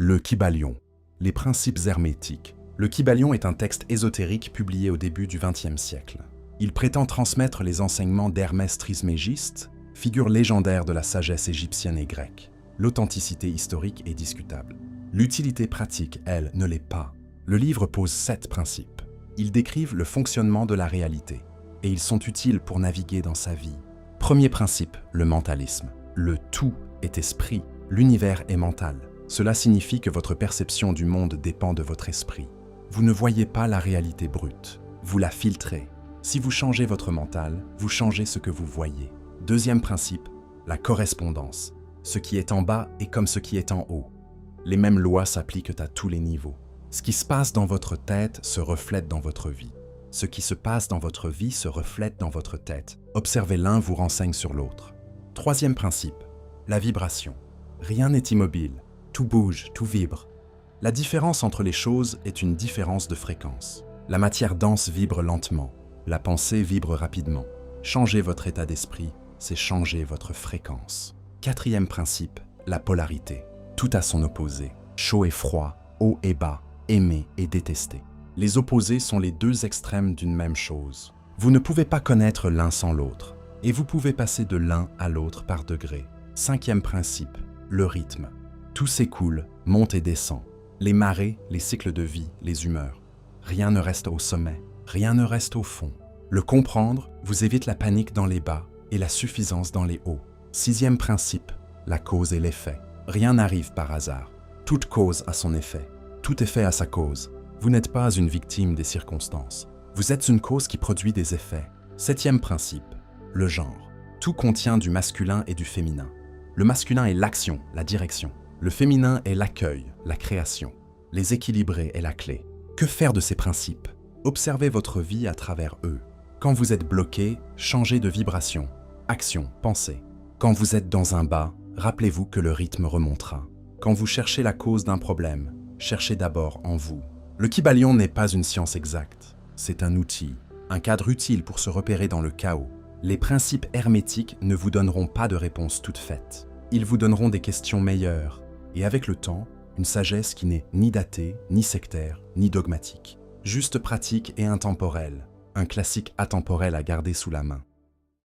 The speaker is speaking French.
Le Kybalion. Les principes hermétiques. Le Kybalion est un texte ésotérique publié au début du XXe siècle. Il prétend transmettre les enseignements d'Hermès Trismégiste, figure légendaire de la sagesse égyptienne et grecque. L'authenticité historique est discutable. L'utilité pratique, elle, ne l'est pas. Le livre pose 7 principes. Ils décrivent le fonctionnement de la réalité, et ils sont utiles pour naviguer dans sa vie. Premier principe, le mentalisme. Le tout est esprit, l'univers est mental. Cela signifie que votre perception du monde dépend de votre esprit. Vous ne voyez pas la réalité brute, vous la filtrez. Si vous changez votre mental, vous changez ce que vous voyez. Deuxième principe, la correspondance. Ce qui est en bas est comme ce qui est en haut. Les mêmes lois s'appliquent à tous les niveaux. Ce qui se passe dans votre tête se reflète dans votre vie. Ce qui se passe dans votre vie se reflète dans votre tête. Observer l'un vous renseigne sur l'autre. Troisième principe, la vibration. Rien n'est immobile. Tout bouge, tout vibre. La différence entre les choses est une différence de fréquence. La matière dense vibre lentement, la pensée vibre rapidement. Changer votre état d'esprit, c'est changer votre fréquence. Quatrième principe, la polarité. Tout a son opposé. Chaud et froid, haut et bas, aimer et détester. Les opposés sont les deux extrêmes d'une même chose. Vous ne pouvez pas connaître l'un sans l'autre, et vous pouvez passer de l'un à l'autre par degrés. Cinquième principe, le rythme. Tout s'écoule, monte et descend. Les marées, les cycles de vie, les humeurs. Rien ne reste au sommet, rien ne reste au fond. Le comprendre vous évite la panique dans les bas et la suffisance dans les hauts. Sixième principe, la cause et l'effet. Rien n'arrive par hasard. Toute cause a son effet. Tout effet a sa cause. Vous n'êtes pas une victime des circonstances. Vous êtes une cause qui produit des effets. Septième principe, le genre. Tout contient du masculin et du féminin. Le masculin est l'action, la direction. Le féminin est l'accueil, la création. Les équilibrer est la clé. Que faire de ces principes? Observez votre vie à travers eux. Quand vous êtes bloqué, changez de vibration. Action, pensée. Quand vous êtes dans un bas, rappelez-vous que le rythme remontera. Quand vous cherchez la cause d'un problème, cherchez d'abord en vous. Le Kybalion n'est pas une science exacte. C'est un outil, un cadre utile pour se repérer dans le chaos. Les principes hermétiques ne vous donneront pas de réponse toute faite. Ils vous donneront des questions meilleures. Et avec le temps, une sagesse qui n'est ni datée, ni sectaire, ni dogmatique. Juste pratique et intemporelle. Un classique atemporel à garder sous la main.